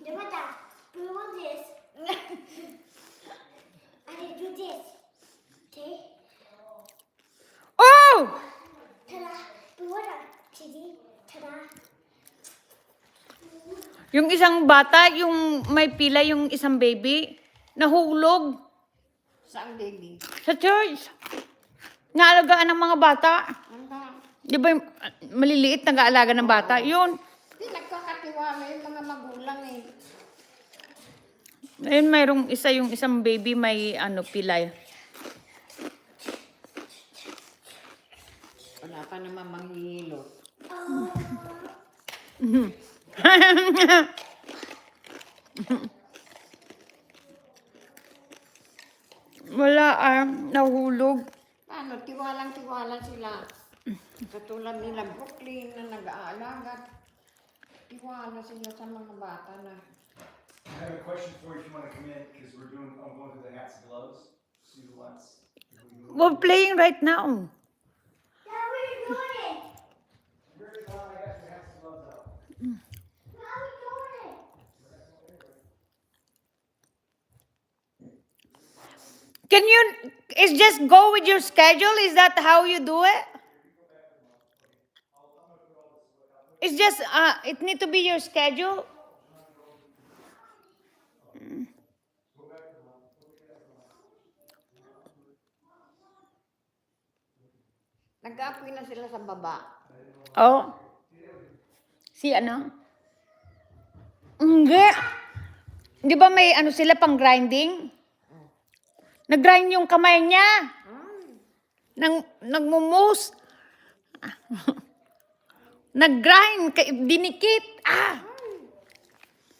Yamada, we want this. I did do this. Okay? Oh! Ta-da! We want a TV. Ta-da! Yung isang bata, yung may pila, yung isang baby, nahulog Saan baby? sa church. Naalagaan ng mga bata. Hanggang. Di ba yung maliliit nag-aalaga ng bata? Yun. Hindi nagkakatiwala yung mga magulang eh. Ayun, mayroong isa, yung isang baby may pilay. Wala pa naman manghihilot. Wala, nahulog. Paano? Tiwalang-tiwala sila. Katulad nila Brooklyn na nag-aalaga. Tiwala sila sa mga bata na. I have a question for you if you want to come in, because I'm going through the hats and gloves. See who wants. We're playing right now. Dad, what are you doing? Where's the one? I got your hats and gloves out. What are we doing? Can you, it's just go with your schedule? Is that how you do it? It's just, it need to be your schedule? Nag-aapoy na sila sa baba. Oh. Si ano? Hindi. Di ba may sila pang grinding? Nag-grind yung kamay niya. Nagmumus. Nag-grind. Dinikit.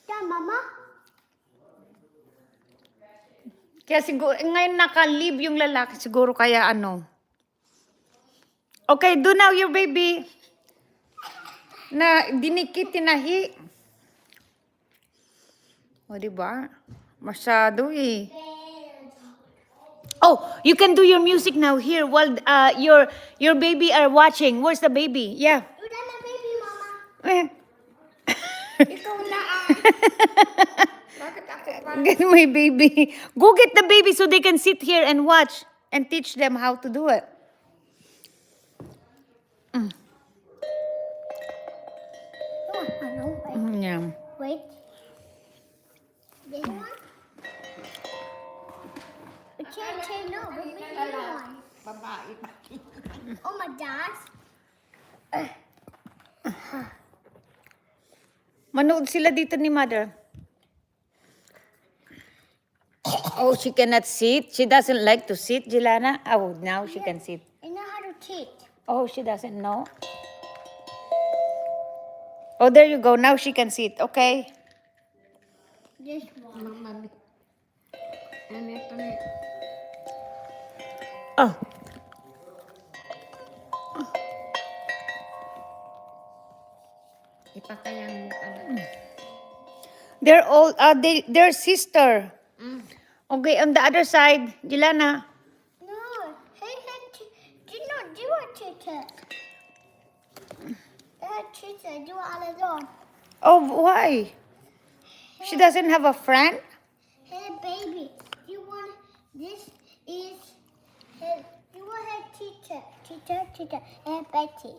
Dad, Mama? Kaya siguro, ngayon naka-leave yung lalaki. Siguro kaya Okay, do now your baby. Na dinikit, tinahi. O, diba? Masyado eh. Oh, you can do your music now here while your baby are watching. Where's the baby? Yeah. You done the baby, Mama? Eh. Ikaw na Bakit ako pa? Get my baby. Go get the baby so they can sit here and watch and teach them how to do it. Oh, no, wait. Yeah. Wait. This one? We can't say no. We need the other one. Babae pa. Oh my gosh. Manood sila dito ni mother. Oh, she cannot sit. She doesn't like to sit, Jelana. Oh, now she can sit. I know how to teach. Oh, she doesn't know. Oh, there you go. Now she can sit. Okay. This one. Mama. Ano ito na? Oh. Ipakayang mo ka na. They're all, they're sister. Okay, on the other side, Jelana. No. Hey, do not do a teacher. Teacher, do it on his own. Oh, why? She doesn't have a friend? Hey, baby, you want this is hey, you want her teacher, and Betty.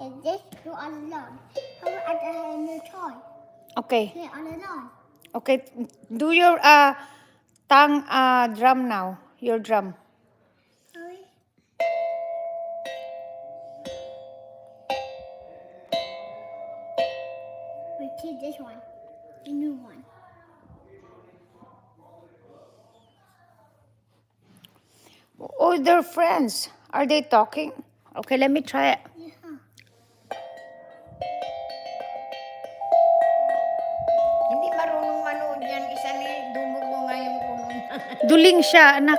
And this you on alone. How about a new toy? Okay. Here on alone. Okay, do your tongue drum now. Your drum. Sorry. We keep this one, the new one. Oh, they're friends. Are they talking? Okay, let me try it. Yeah. Hindi marunong manood yan. Isa ni dumog mo nga yung ulo niya. Duling siya, anak.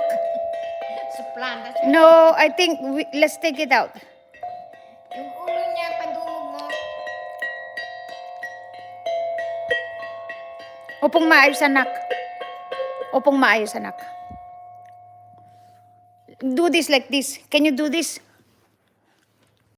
Suplada siya. No, I think let's take it out. Yung ulo niya, padumog mo. Upong maayos, anak. Upong maayos, anak. Do this like this. Can you do this?